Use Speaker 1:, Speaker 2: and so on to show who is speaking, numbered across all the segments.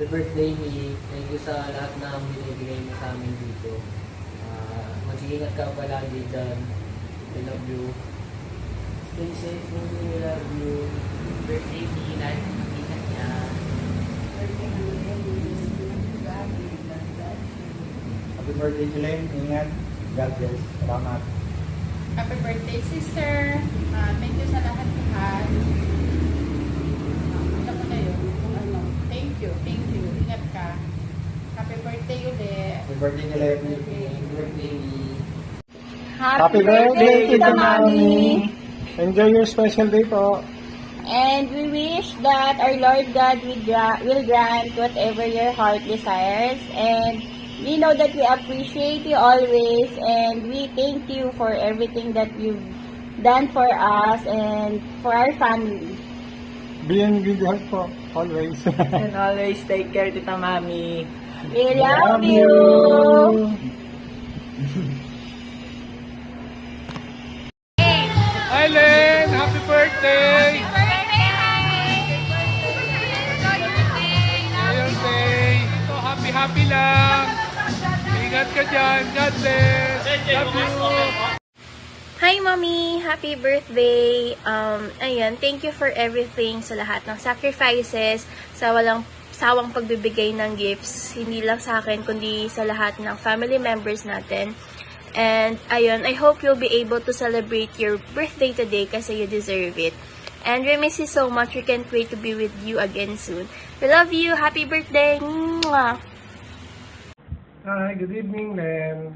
Speaker 1: birthday, Mi. Thank you sa lahat na binibigay mo sa amin dito. Mag-iingat ka palagi dyan. I love you. Stay safe, Mi. I love you.
Speaker 2: Birthday ni Ingat niya.
Speaker 3: Happy birthday, Jelen. Ingat. God bless. Salamat.
Speaker 4: Happy birthday, sister. Thank you sa lahat-lahat. Alam mo na yun. Kung ano. Thank you. Ingat ka. Happy birthday ulit.
Speaker 3: Happy birthday, Jelen.
Speaker 1: Happy birthday, Mi.
Speaker 3: Happy birthday, Tita Mami. Enjoy your special day po.
Speaker 5: And we wish that our Lord God will grant whatever your heart desires. And we know that we appreciate you always. And we thank you for everything that you've done for us and for our family.
Speaker 3: Be in good health po. Always.
Speaker 2: And always take care, Tita Mami.
Speaker 5: We love you!
Speaker 6: Hi, Len! Happy birthday! Birthday! So happy lang! Ingat ka dyan! God bless! Love you!
Speaker 5: Hi, Mommy! Happy birthday! Ayan, thank you for everything sa lahat ng sacrifices, sa walang sawang pagbibigay ng gifts, hindi lang sa akin, kundi sa lahat ng family members natin. And, ayun, I hope you'll be able to celebrate your birthday today kasi you deserve it. And we miss you so much. We can't wait to be with you again soon. We love you! Happy birthday! Mwah!
Speaker 7: Hi, good evening, Len.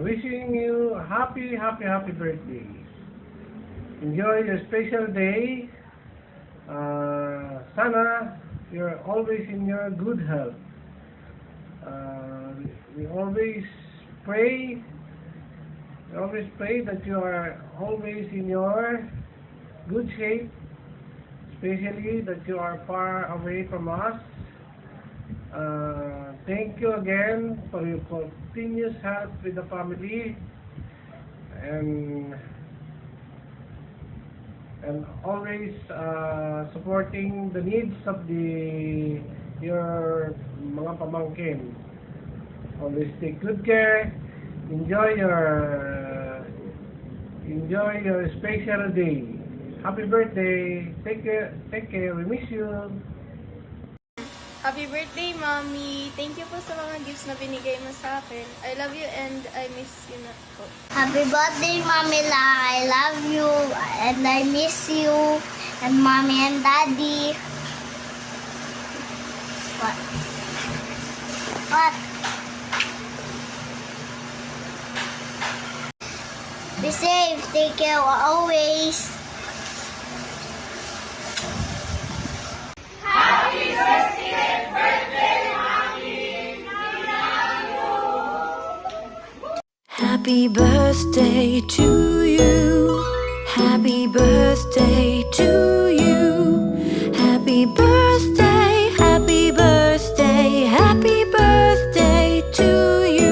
Speaker 7: Wishing you a happy birthday. Enjoy your special day. Sana you're always in your good health. We always pray that you are always in your good shape, especially that you are far away from us. Thank you again for your continuous help with the family and always supporting the needs of your mga pamangkin. Always take good care. Enjoy your special day. Happy birthday. Take care. We miss you.
Speaker 5: Happy birthday, Mommy! Thank you po sa mga gifts na binigay mo sa akin. I love you and I miss you na po.
Speaker 8: Happy birthday, Mommy La. I love you and I miss you. And Mommy and Daddy. What? Be safe. Take care always.
Speaker 9: Happy birthday to you. Happy birthday to